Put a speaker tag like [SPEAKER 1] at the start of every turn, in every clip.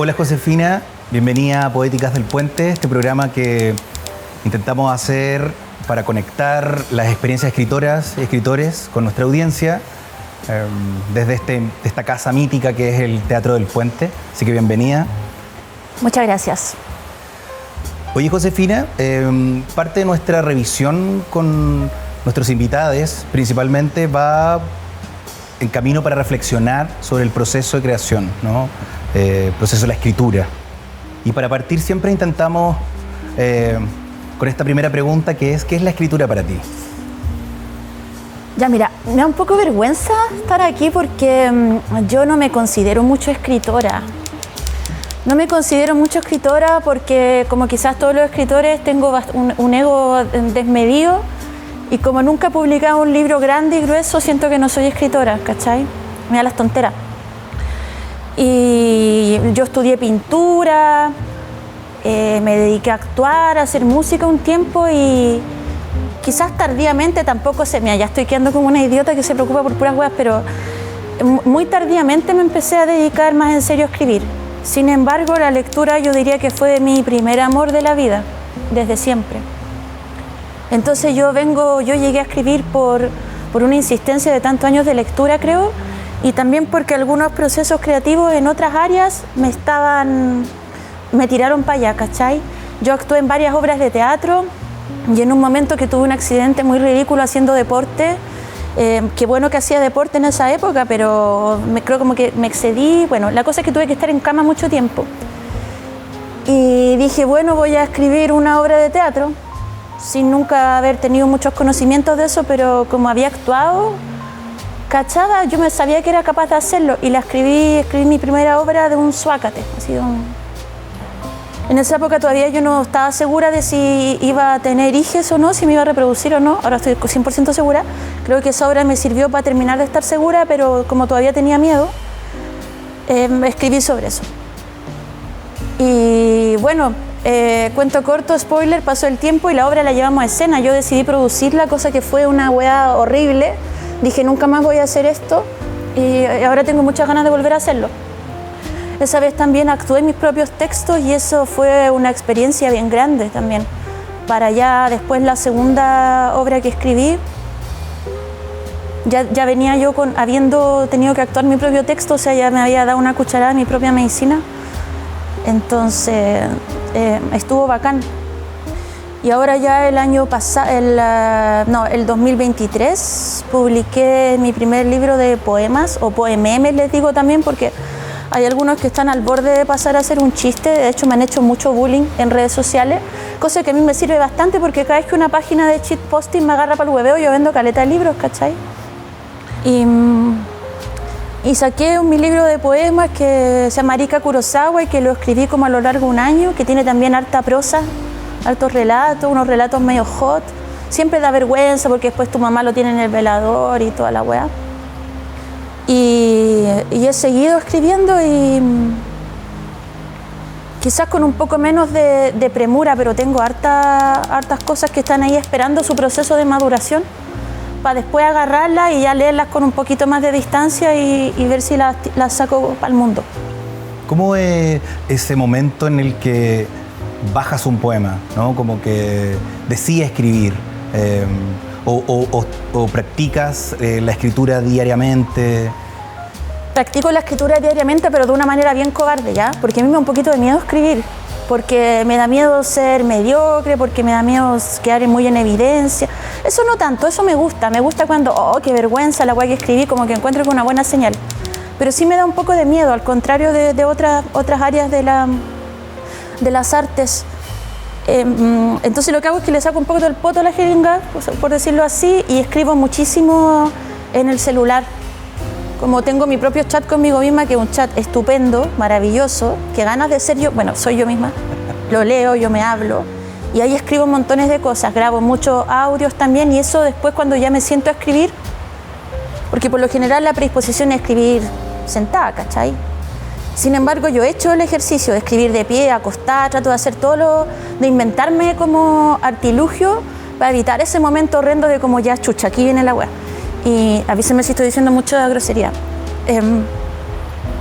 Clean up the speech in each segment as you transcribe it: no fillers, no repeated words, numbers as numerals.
[SPEAKER 1] Hola Josefina, bienvenida a Poéticas del Puente, este programa que intentamos hacer para conectar las experiencias de escritoras y escritores con nuestra audiencia desde esta casa mítica que es el Teatro del Puente. Así que bienvenida.
[SPEAKER 2] Muchas gracias.
[SPEAKER 1] Oye Josefina, parte de nuestra revisión con nuestros invitados principalmente va en camino para reflexionar sobre el proceso de creación, ¿no? Proceso de la escritura. Y para partir siempre intentamos con esta primera pregunta que es ¿qué es la escritura para ti?
[SPEAKER 2] Ya mira, me da un poco vergüenza estar aquí porque yo no me considero mucho escritora. No me considero mucho escritora porque como quizás todos los escritores tengo un ego desmedido y como nunca he publicado un libro grande y grueso siento que no soy escritora, ¿cachai? Me da las tonteras. Y yo estudié pintura, me dediqué a actuar, a hacer música un tiempo y quizás tardíamente tampoco mira, ya estoy quedando como una idiota que se preocupa por puras weas, pero muy tardíamente me empecé a dedicar más en serio a escribir. Sin embargo, la lectura yo diría que fue mi primer amor de la vida, desde siempre. Entonces yo llegué a escribir por una insistencia de tantos años de lectura, creo, y también porque algunos procesos creativos en otras áreas me tiraron para allá, ¿cachai? Yo actué en varias obras de teatro y en un momento que tuve un accidente muy ridículo haciendo deporte, qué bueno que hacía deporte en esa época, pero creo como que me excedí, bueno, la cosa es que tuve que estar en cama mucho tiempo. Y dije, bueno, voy a escribir una obra de teatro, sin nunca haber tenido muchos conocimientos de eso, pero como había actuado, cachada, yo me sabía que era capaz de hacerlo y escribí mi primera obra de un suácate. En esa época todavía yo no estaba segura de si iba a tener hijes o no, si me iba a reproducir o no, ahora estoy 100% segura. Creo que esa obra me sirvió para terminar de estar segura, pero como todavía tenía miedo, escribí sobre eso. Y bueno, cuento corto, spoiler, pasó el tiempo y la obra la llevamos a escena. Yo decidí producirla, cosa que fue una weá horrible. Dije, nunca más voy a hacer esto y ahora tengo muchas ganas de volver a hacerlo. Esa vez también actué mis propios textos y eso fue una experiencia bien grande también. Para ya después la segunda obra que escribí, ya venía yo habiendo tenido que actuar mi propio texto, o sea, ya me había dado una cucharada de mi propia medicina. Entonces, estuvo bacán. Y ahora ya el año pasado, el 2023, publiqué mi primer libro de poemas, o poememes les digo también, porque hay algunos que están al borde de pasar a ser un chiste. De hecho, me han hecho mucho bullying en redes sociales, cosa que a mí me sirve bastante porque cada vez que una página de shitposting me agarra para el hueveo, yo vendo caleta de libros, ¿cachai? Y saqué mi libro de poemas que se llama Rika Kurosawa y que lo escribí como a lo largo de un año, que tiene también harta prosa, hartos relatos, unos relatos medio hot. Siempre da vergüenza porque después tu mamá lo tiene en el velador y toda la weá. Y he seguido escribiendo y quizás con un poco menos de premura, pero tengo hartas cosas que están ahí esperando su proceso de maduración para después agarrarlas y ya leerlas con un poquito más de distancia y ver si las saco para el mundo.
[SPEAKER 1] ¿Cómo es ese momento en el que bajas un poema, ¿no? Como que decides escribir o practicas la escritura diariamente?
[SPEAKER 2] Practico la escritura diariamente, pero de una manera bien cobarde, ¿ya? Porque a mí me da un poquito de miedo escribir, porque me da miedo ser mediocre, porque me da miedo quedar muy en evidencia. Eso no tanto, eso me gusta cuando, oh, qué vergüenza la guay que escribí, como que encuentro que es una buena señal. Pero sí me da un poco de miedo, al contrario de otras áreas de las artes. Entonces lo que hago es que le saco un poco del poto a la jeringa, por decirlo así, y escribo muchísimo en el celular. Como tengo mi propio chat conmigo misma, que es un chat estupendo, maravilloso, que ganas de ser yo, bueno, soy yo misma, lo leo, yo me hablo, y ahí escribo montones de cosas, grabo muchos audios también, y eso después cuando ya me siento a escribir, porque por lo general la predisposición es escribir sentada, ¿cachai? Sin embargo, yo he hecho el ejercicio de escribir de pie, acostada, trato de hacer de inventarme como artilugio para evitar ese momento horrendo de como ya chucha, aquí viene la weá. Y avísenme si estoy diciendo mucha grosería.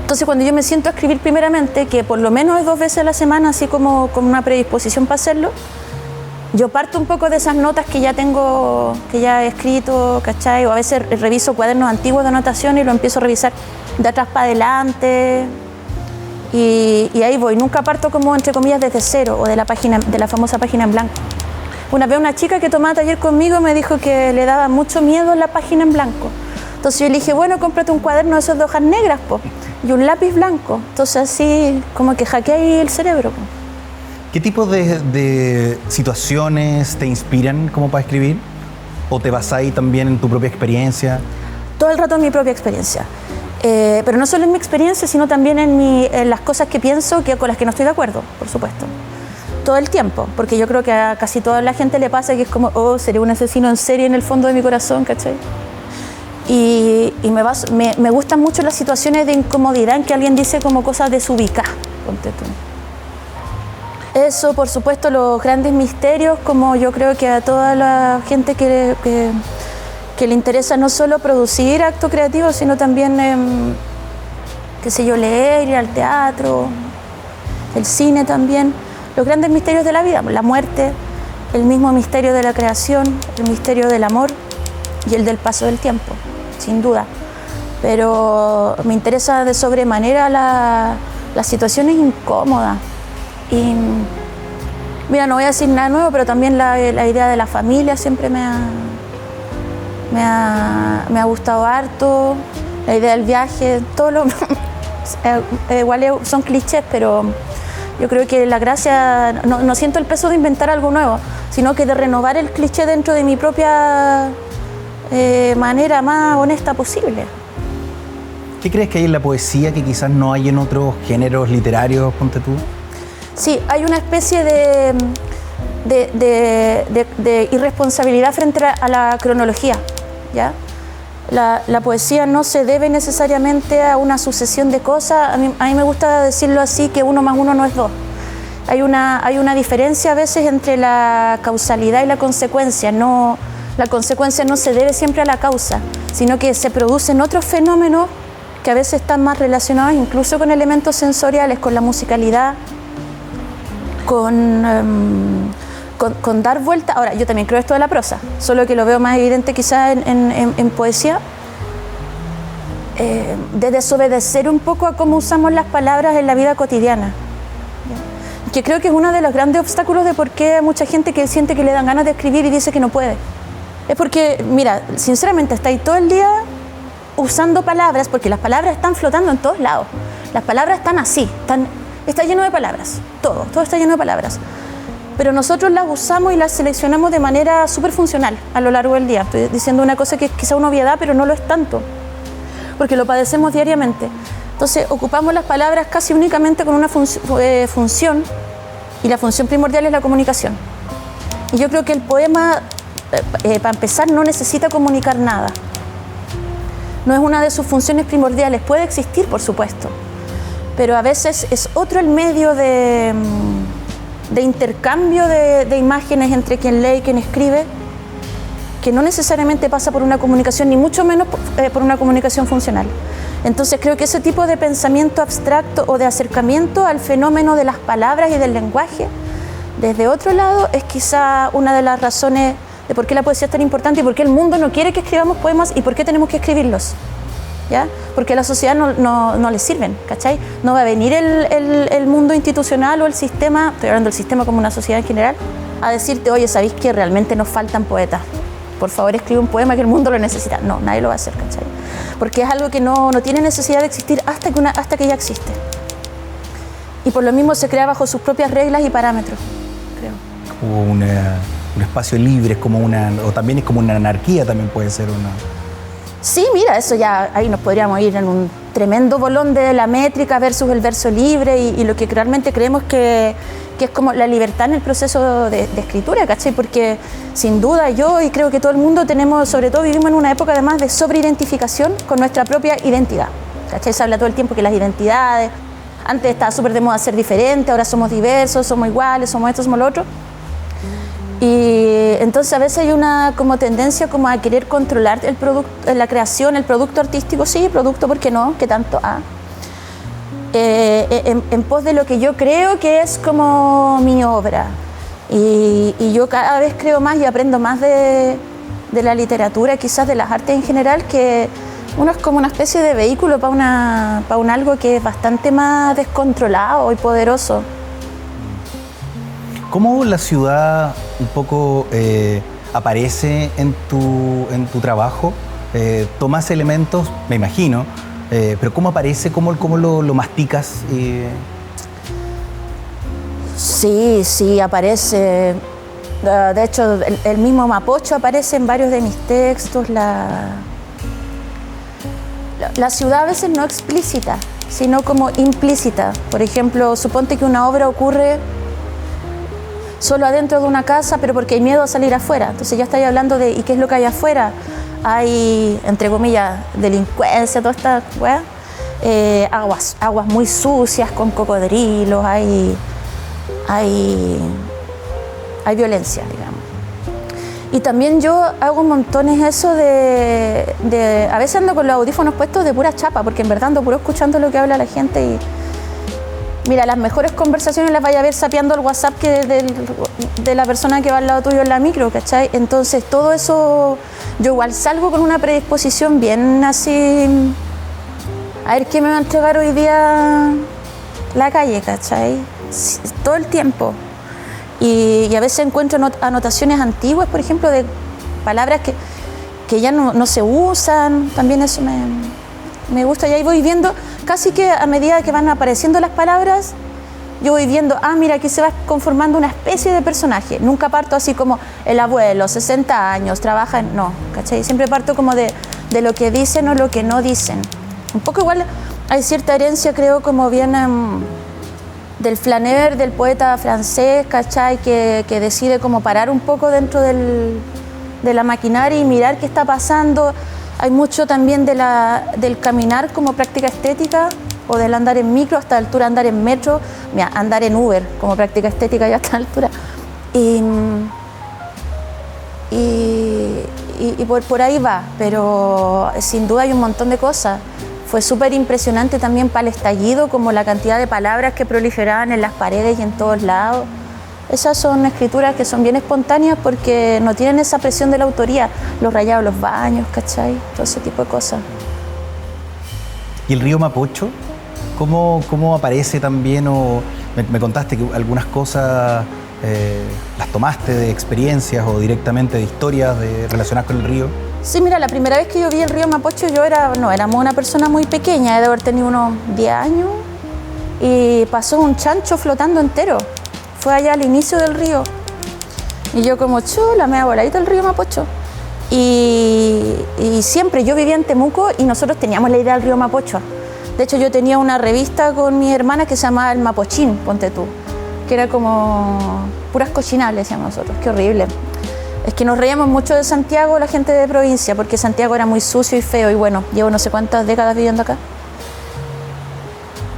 [SPEAKER 2] Entonces cuando yo me siento a escribir primeramente, que por lo menos es 2 veces a la semana, así como con una predisposición para hacerlo, yo parto un poco de esas notas que ya tengo, que ya he escrito, ¿cachai? O a veces reviso cuadernos antiguos de anotación y lo empiezo a revisar de atrás para adelante. Y ahí voy, nunca parto como entre comillas desde cero o de la página, de la famosa página en blanco. Una vez una chica que tomaba taller conmigo me dijo que le daba mucho miedo la página en blanco. Entonces yo le dije, bueno, cómprate un cuaderno de esos de hojas negras, po, y un lápiz blanco. Entonces así como que hackeé ahí el cerebro, po.
[SPEAKER 1] ¿Qué tipo de situaciones te inspiran como para escribir? ¿O te basáis también en tu propia experiencia?
[SPEAKER 2] Todo el rato en mi propia experiencia. Pero no solo en mi experiencia, sino también en las cosas que pienso con las que no estoy de acuerdo, por supuesto. Todo el tiempo, porque yo creo que a casi toda la gente le pasa que es como, oh, seré un asesino en serie en el fondo de mi corazón, ¿cachai? Y me gustan mucho las situaciones de incomodidad en que alguien dice como cosas desubicadas, ponte tú. Eso, por supuesto, los grandes misterios, como yo creo que a toda la gente que le interesa no solo producir acto creativo, sino también, qué sé yo, leer, ir al teatro, el cine también. Los grandes misterios de la vida, la muerte, el mismo misterio de la creación, el misterio del amor y el del paso del tiempo, sin duda. Pero me interesa de sobremanera las situaciones incómodas. Y mira, no voy a decir nada nuevo, pero también la idea de la familia siempre me ha gustado harto, la idea del viaje, todo lo igual son clichés, pero yo creo que la gracia, no siento el peso de inventar algo nuevo, sino que de renovar el cliché dentro de mi propia manera más honesta posible.
[SPEAKER 1] ¿Qué crees que hay en la poesía que quizás no hay en otros géneros literarios, ponte tú?
[SPEAKER 2] Sí, hay una especie de irresponsabilidad frente a la cronología, ¿ya? La poesía no se debe necesariamente a una sucesión de cosas. A mí me gusta decirlo así, que 1 más 1 no es 2. Hay una diferencia a veces entre la causalidad y la consecuencia. La consecuencia no se debe siempre a la causa, sino que se producen otros fenómenos que a veces están más relacionados incluso con elementos sensoriales, con la musicalidad, con dar vuelta. Ahora, yo también creo esto de la prosa, solo que lo veo más evidente quizás en poesía, de desobedecer un poco a cómo usamos las palabras en la vida cotidiana, que creo que es uno de los grandes obstáculos de por qué hay mucha gente que siente que le dan ganas de escribir y dice que no puede. Es porque, mira, sinceramente está ahí todo el día usando palabras, porque las palabras están flotando en todos lados. Las palabras están así, está lleno de palabras, todo está lleno de palabras. Pero nosotros las usamos y las seleccionamos de manera súper funcional a lo largo del día. Estoy diciendo una cosa que es quizá una obviedad, pero no lo es tanto, porque lo padecemos diariamente. Entonces ocupamos las palabras casi únicamente con una función, y la función primordial es la comunicación. Y yo creo que el poema, para empezar, no necesita comunicar nada. No es una de sus funciones primordiales. Puede existir, por supuesto, pero a veces es otro el medio de intercambio de imágenes entre quien lee y quien escribe, que no necesariamente pasa por una comunicación, ni mucho menos por una comunicación funcional. Entonces creo que ese tipo de pensamiento abstracto o de acercamiento al fenómeno de las palabras y del lenguaje desde otro lado es quizá una de las razones de por qué la poesía es tan importante y por qué el mundo no quiere que escribamos poemas y por qué tenemos que escribirlos, ¿ya? Porque a la sociedad no le sirven, ¿cachai? No va a venir el mundo institucional o el sistema, estoy hablando del sistema como una sociedad en general, a decirte, oye, ¿sabéis que realmente nos faltan poetas? Por favor, escribe un poema que el mundo lo necesita. No, nadie lo va a hacer, ¿cachai? Porque es algo que no tiene necesidad de existir hasta que ya existe. Y por lo mismo se crea bajo sus propias reglas y parámetros, creo.
[SPEAKER 1] Como un espacio libre, o también es como una anarquía, también puede ser una...
[SPEAKER 2] Sí, mira, eso ya, ahí nos podríamos ir en un tremendo bolón de la métrica versus el verso libre y lo que realmente creemos que es como la libertad en el proceso de escritura, ¿cachai? Porque sin duda yo y creo que todo el mundo sobre todo vivimos en una época además de sobreidentificación con nuestra propia identidad, ¿cachai? Se habla todo el tiempo que las identidades, antes estaba súper de moda ser diferente, ahora somos diversos, somos iguales, somos esto, somos lo otro. Y entonces a veces hay una como tendencia como a querer controlar el producto, la creación, el producto artístico, sí, producto, ¿por qué no? ¿Qué tanto? en pos de lo que yo creo que es como mi obra. Y yo cada vez creo más y aprendo más de la literatura, quizás de las artes en general, que uno es como una especie de vehículo para un algo que es bastante más descontrolado y poderoso.
[SPEAKER 1] ¿Cómo la ciudad un poco aparece en tu trabajo? ¿Tomas elementos, me imagino, pero cómo aparece, cómo lo masticas?
[SPEAKER 2] Sí, aparece. De hecho, el mismo Mapocho aparece en varios de mis textos. La ciudad a veces no explícita, sino como implícita. Por ejemplo, suponte que una obra ocurre solo adentro de una casa, pero porque hay miedo a salir afuera. Entonces ya estáis hablando de ¿y qué es lo que hay afuera? Hay, entre comillas, delincuencia, toda esta weá. Aguas muy sucias con cocodrilos, hay violencia, digamos. Y también yo hago montones eso de a veces ando con los audífonos puestos de pura chapa, porque en verdad ando puro escuchando lo que habla la gente y mira, las mejores conversaciones las vaya a ver sapeando el WhatsApp de la persona que va al lado tuyo en la micro, ¿cachai? Entonces todo eso, yo igual salgo con una predisposición bien así, a ver qué me va a entregar hoy día la calle, ¿cachai? Todo el tiempo. Y a veces encuentro anotaciones antiguas, por ejemplo, de palabras que ya no se usan. También eso me gusta. Y ahí voy viendo, casi que a medida que van apareciendo las palabras, yo voy viendo, mira, aquí se va conformando una especie de personaje. Nunca parto así como el abuelo, 60 años, trabaja en... No, ¿cachai? Siempre parto como de lo que dicen o lo que no dicen. Un poco igual hay cierta herencia, creo, como bien... del Flaner, del poeta francés, ¿cachai? Que decide como parar un poco dentro de la maquinaria y mirar qué está pasando. Hay mucho también del caminar como práctica estética, o del andar en micro, hasta la altura andar en metro, mira, andar en Uber como práctica estética ya hasta la altura. Y por ahí va, pero sin duda hay un montón de cosas. Fue súper impresionante también para el estallido, como la cantidad de palabras que proliferaban en las paredes y en todos lados. Esas son escrituras que son bien espontáneas porque no tienen esa presión de la autoría. Los rayados de los baños, ¿cachai? Todo ese tipo de cosas.
[SPEAKER 1] ¿Y el río Mapocho? ¿Cómo aparece también? O me contaste que algunas cosas las tomaste de experiencias o directamente de historias relacionadas con el río.
[SPEAKER 2] Sí, mira, la primera vez que yo vi el río Mapocho, éramos una persona muy pequeña, de haber tenido unos 10 años, y pasó un chancho flotando entero. Fue allá al inicio del río. Y yo como, chula, me hago voladito el río Mapocho. Y siempre, yo vivía en Temuco y nosotros teníamos la idea del río Mapocho. De hecho, yo tenía una revista con mis hermanas que se llamaba El Mapochín, ponte tú, que era como puras cochinadas, le decíamos nosotros, qué horrible. Es que nos reíamos mucho de Santiago, la gente de provincia, porque Santiago era muy sucio y feo, y bueno, llevo no sé cuántas décadas viviendo acá.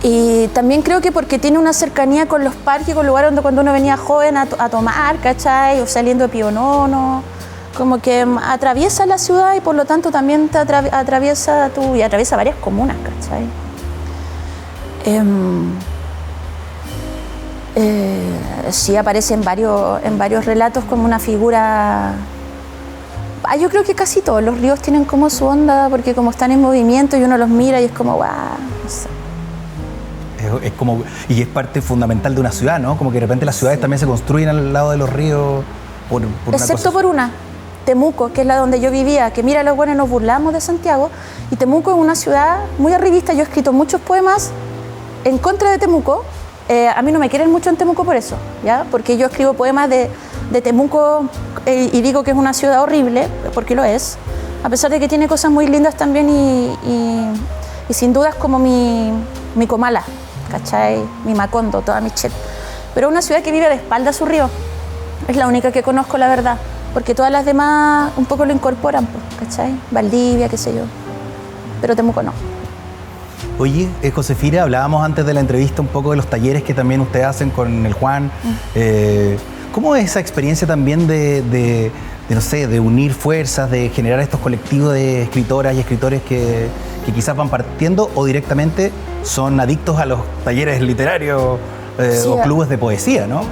[SPEAKER 2] Y también creo que porque tiene una cercanía con los parques, con lugares donde cuando uno venía joven a tomar, ¿cachai? O saliendo de Pionono, como que atraviesa la ciudad y por lo tanto también te atraviesa varias comunas, ¿cachai? Sí aparece en varios relatos como una figura. Yo creo que casi todos los ríos tienen como su onda, porque como están en movimiento y uno los mira y es como, guau, no sé.
[SPEAKER 1] Es como, y es parte fundamental de una ciudad, ¿no? Como que de repente las ciudades también se construyen al lado de los ríos por
[SPEAKER 2] excepto por una, Temuco, que es la donde yo vivía, que mira, los buenos nos burlamos de Santiago, y Temuco es una ciudad muy arribista. Yo he escrito muchos poemas en contra de Temuco. A mí no me quieren mucho en Temuco por eso, ¿ya? Porque yo escribo poemas de Temuco y digo que es una ciudad horrible, porque lo es, a pesar de que tiene cosas muy lindas también y sin duda es como mi Comala, ¿cachai? Mi Macondo, toda mi chet. Pero es una ciudad que vive de espalda a su río, es la única que conozco, la verdad, porque todas las demás un poco lo incorporan, ¿cachai? Valdivia, qué sé yo, pero Temuco no.
[SPEAKER 1] Oye, Josefina, hablábamos antes de la entrevista un poco de los talleres que también ustedes hacen con el Juan. ¿Cómo es esa experiencia también de no sé, de unir fuerzas, de generar estos colectivos de escritoras y escritores que quizás van partiendo o directamente son adictos a los talleres literarios
[SPEAKER 2] Sí,
[SPEAKER 1] o clubes de poesía, ¿no?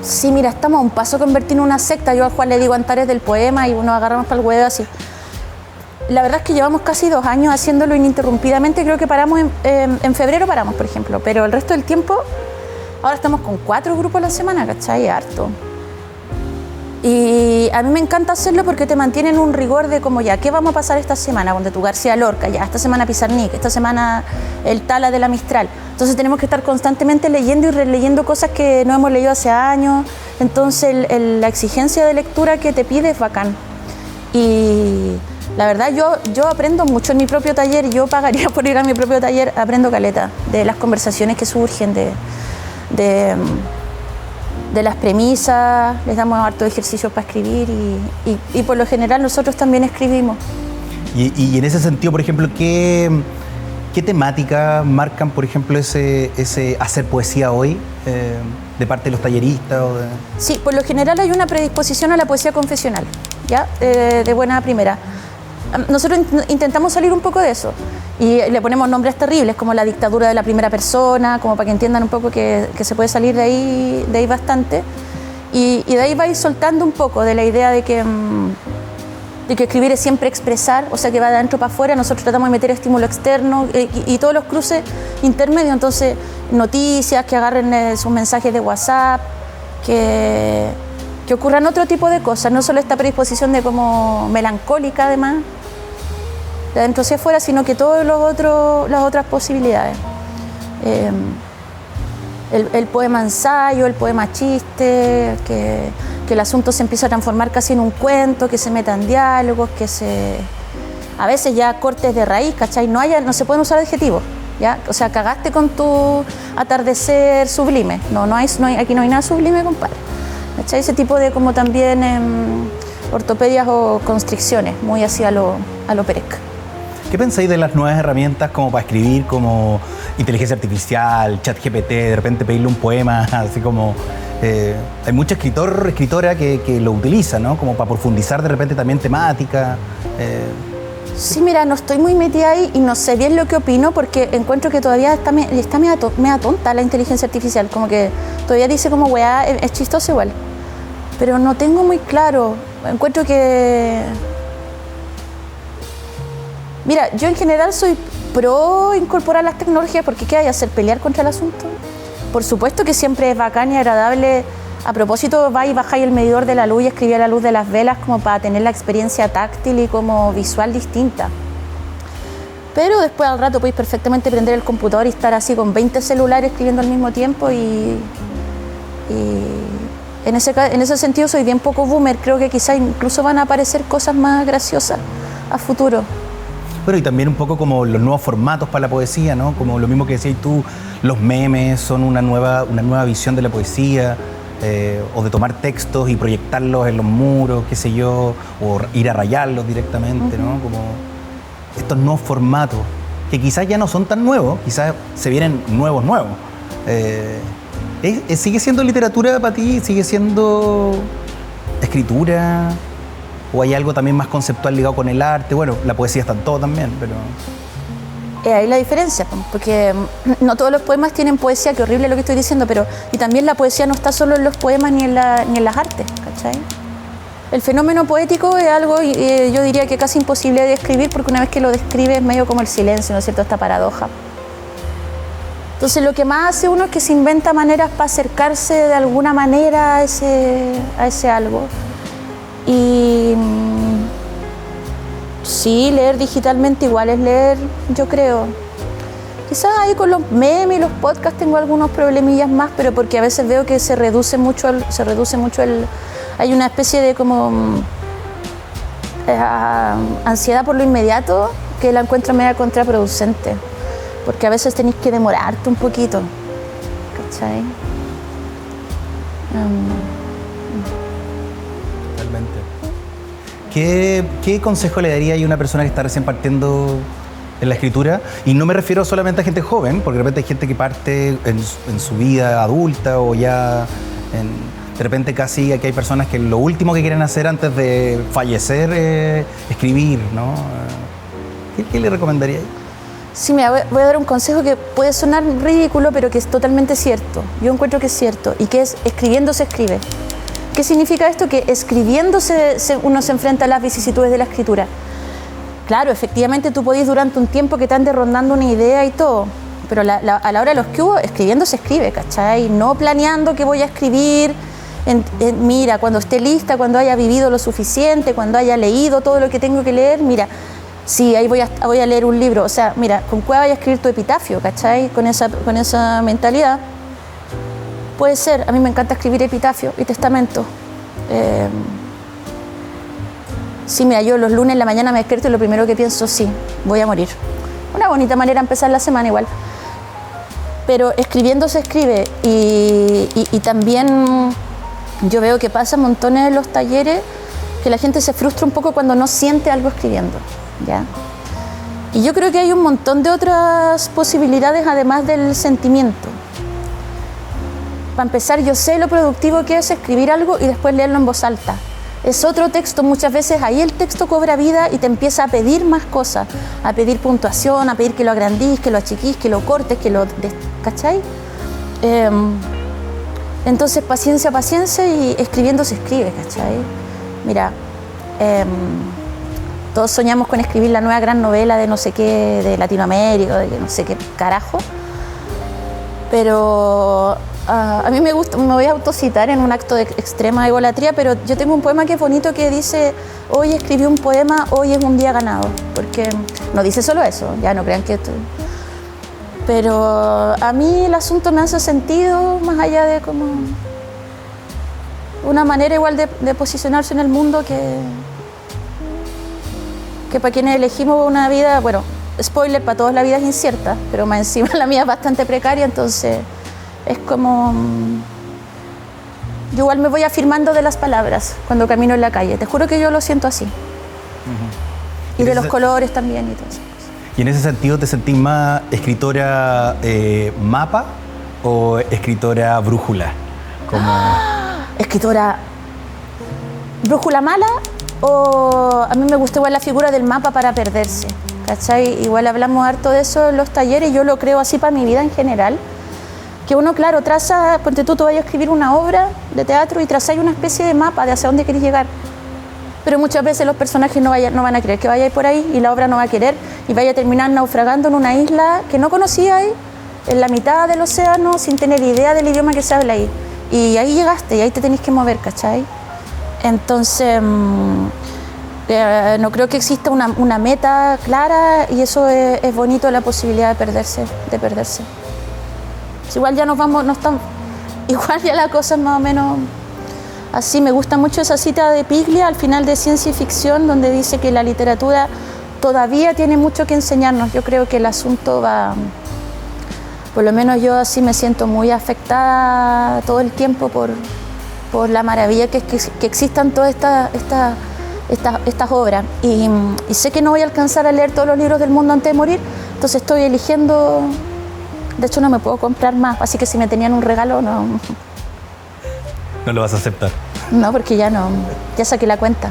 [SPEAKER 2] Sí, mira, estamos a un paso de convertirnos en una secta. Yo a Juan le digo Antares del poema y nos agarramos para el huevo así. La verdad es que llevamos casi 2 años haciéndolo ininterrumpidamente. Creo que paramos en febrero paramos, por ejemplo. Pero el resto del tiempo, ahora estamos con 4 grupos a la semana, ¿cachai? Harto. Y a mí me encanta hacerlo porque te mantienen un rigor de como ya, ¿qué vamos a pasar esta semana? Donde tu García Lorca, ya, esta semana Pizarnik, esta semana el Tala de la Mistral. Entonces tenemos que estar constantemente leyendo y releyendo cosas que no hemos leído hace años. Entonces la exigencia de lectura que te pide es bacán. Y la verdad yo aprendo mucho en mi propio taller. Yo pagaría por ir a mi propio taller, aprendo caleta de las conversaciones que surgen, de las premisas, les damos harto ejercicios para escribir y por lo general nosotros también escribimos.
[SPEAKER 1] Y en ese sentido, por ejemplo, ¿qué temáticas marcan, por ejemplo, ese hacer poesía hoy de parte de los talleristas?
[SPEAKER 2] Sí, por lo general hay una predisposición a la poesía confesional, ¿ya? De buena primera. Nosotros intentamos salir un poco de eso y le ponemos nombres terribles como la dictadura de la primera persona, como para que entiendan un poco que se puede salir de ahí bastante y de ahí va a ir soltando un poco de la idea de que escribir es siempre expresar, o sea que va de adentro para afuera. Nosotros tratamos de meter estímulo externo y todos los cruces intermedios, entonces noticias, que agarren sus mensajes de WhatsApp, que ocurran otro tipo de cosas, no solo esta predisposición de como melancólica además, de adentro hacia afuera, sino que todas las otras posibilidades. El poema ensayo, el poema chiste, que el asunto se empieza a transformar casi en un cuento, que se metan diálogos, a veces ya cortes de raíz, ¿cachai? No se pueden usar adjetivos, ¿ya? O sea, cagaste con tu atardecer sublime. Aquí no hay nada sublime, compadre. ¿Cachai? Ese tipo de como también ortopedias o constricciones, muy así a lo Perec.
[SPEAKER 1] ¿Qué pensáis de las nuevas herramientas como para escribir, como inteligencia artificial, ChatGPT, de repente pedirle un poema, así como... hay mucha escritora que lo utiliza, ¿no? Como para profundizar de repente también temática.
[SPEAKER 2] Sí, mira, no estoy muy metida ahí y no sé bien lo que opino porque encuentro que todavía está media tonta la inteligencia artificial, como que todavía dice como weá, es chistoso igual. Pero no tengo muy claro, encuentro que... Mira, yo en general soy pro incorporar las tecnologías porque ¿qué hay que hacer? ¿Pelear contra el asunto? Por supuesto que siempre es bacán y agradable. A propósito, vais y bajáis el medidor de la luz y escribí a la luz de las velas como para tener la experiencia táctil y como visual distinta. Pero después al rato podéis perfectamente prender el computador y estar así con 20 celulares escribiendo al mismo tiempo y en ese sentido soy bien poco boomer. Creo que quizá incluso van a aparecer cosas más graciosas a futuro.
[SPEAKER 1] Bueno, y también un poco como los nuevos formatos para la poesía, ¿no? Como lo mismo que decías tú, los memes son una nueva visión de la poesía, o de tomar textos y proyectarlos en los muros, qué sé yo, o ir a rayarlos directamente, ¿no? Como estos nuevos formatos, que quizás ya no son tan nuevos, quizás se vienen nuevos. ¿Sigue siendo literatura para ti? ¿Sigue siendo escritura? ¿O hay algo también más conceptual ligado con el arte? Bueno, la poesía está en todo también, pero...
[SPEAKER 2] Ahí la diferencia, porque no todos los poemas tienen poesía, qué horrible lo que estoy diciendo, pero y también la poesía no está solo en los poemas ni en las artes, ¿cachai? El fenómeno poético es algo, yo diría que casi imposible de describir, porque una vez que lo describes es medio como el silencio, ¿no es cierto?, esta paradoja. Entonces lo que más hace uno es que se inventa maneras para acercarse de alguna manera a ese algo. Y sí, leer digitalmente igual es leer, yo creo. Quizás ahí con los memes y los podcasts tengo algunos problemillas más, pero porque a veces veo que se reduce mucho hay una especie de como ansiedad por lo inmediato que la encuentro media contraproducente, porque a veces tenéis que demorarte un poquito, ¿cachai?
[SPEAKER 1] ¿Qué consejo le daría a una persona que está recién partiendo en la escritura? Y no me refiero solamente a gente joven, porque de repente hay gente que parte en su vida adulta o ya De repente casi aquí hay personas que lo último que quieren hacer antes de fallecer es escribir, ¿no? ¿Qué le recomendaría?
[SPEAKER 2] Sí, mira, voy a dar un consejo que puede sonar ridículo, pero que es totalmente cierto. Yo encuentro que es cierto, y que es escribiendo se escribe. ¿Qué significa esto? Que escribiendo uno se enfrenta a las vicisitudes de la escritura. Claro, efectivamente tú podés durante un tiempo que te ande rondando una idea y todo, pero a la hora de los que hubo, escribiendo se escribe, ¿cachai? No planeando que voy a escribir, mira, cuando esté lista, cuando haya vivido lo suficiente, cuando haya leído todo lo que tengo que leer, mira, sí, ahí voy a leer un libro. O sea, mira, con cuál vaya a escribir tu epitafio, ¿cachai? Con esa mentalidad. Puede ser, a mí me encanta escribir epitafio y testamento. Sí, mira, yo los lunes en la mañana me despierto y lo primero que pienso, sí, voy a morir. Una bonita manera de empezar la semana igual. Pero escribiendo se escribe y también yo veo que pasa montones en los talleres que la gente se frustra un poco cuando no siente algo escribiendo, ¿ya? Y yo creo que hay un montón de otras posibilidades además del sentimiento. Para empezar, yo sé lo productivo que es escribir algo y después leerlo en voz alta. Es otro texto, muchas veces ahí el texto cobra vida y te empieza a pedir más cosas, a pedir puntuación, a pedir que lo agrandís, que lo achiquís, que lo cortes, ¿cachai? Entonces, paciencia y escribiendo se escribe, ¿cachai? Mira, todos soñamos con escribir la nueva gran novela de no sé qué, de Latinoamérica, de no sé qué carajo, pero a mí me gusta, me voy a autocitar en un acto de extrema egolatría, pero yo tengo un poema que es bonito que dice: hoy escribí un poema, hoy es un día ganado, porque no dice solo eso, ya no crean que esto... Pero a mí el asunto me hace sentido, más allá de como una manera igual de posicionarse en el mundo que para quienes elegimos una vida, bueno, spoiler, para todos la vida es incierta, pero más encima la mía es bastante precaria, entonces es como... Yo igual me voy afirmando de las palabras cuando camino en la calle, te juro que yo lo siento así. Y de los colores también y todo eso.
[SPEAKER 1] ¿Y en ese sentido te sentís más escritora mapa o escritora brújula?
[SPEAKER 2] Escritora brújula mala, o a mí me gusta igual la figura del mapa para perderse, ¿cachai? Igual hablamos harto de eso en los talleres, yo lo creo así para mi vida en general, que uno, claro, traza, ponte tú vayas a escribir una obra de teatro y trazáis una especie de mapa de hacia dónde querés llegar. Pero muchas veces los personajes no van a querer que vayáis por ahí y la obra no va a querer y vaya a terminar naufragando en una isla que no conocíais, en la mitad del océano, sin tener idea del idioma que se habla ahí. Y ahí llegaste y ahí te tenéis que mover, ¿cachai? Entonces, no creo que exista una meta clara y eso es bonito, la posibilidad de perderse. Igual ya nos vamos, igual ya la cosa es más o menos... Así, me gusta mucho esa cita de Piglia al final de Ciencia y Ficción, donde dice que la literatura todavía tiene mucho que enseñarnos. Yo creo que el asunto va, por lo menos yo así me siento muy afectada todo el tiempo por la maravilla que existan todas estas obras. Y sé que no voy a alcanzar a leer todos los libros del mundo antes de morir, entonces estoy eligiendo, de hecho no me puedo comprar más, así que si me tenían un regalo, no...
[SPEAKER 1] ¿No lo vas a aceptar?
[SPEAKER 2] No, porque ya saqué la cuenta.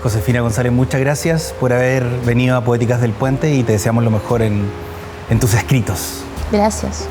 [SPEAKER 1] Josefina González, muchas gracias por haber venido a Poéticas del Puente y te deseamos lo mejor en tus escritos.
[SPEAKER 2] Gracias.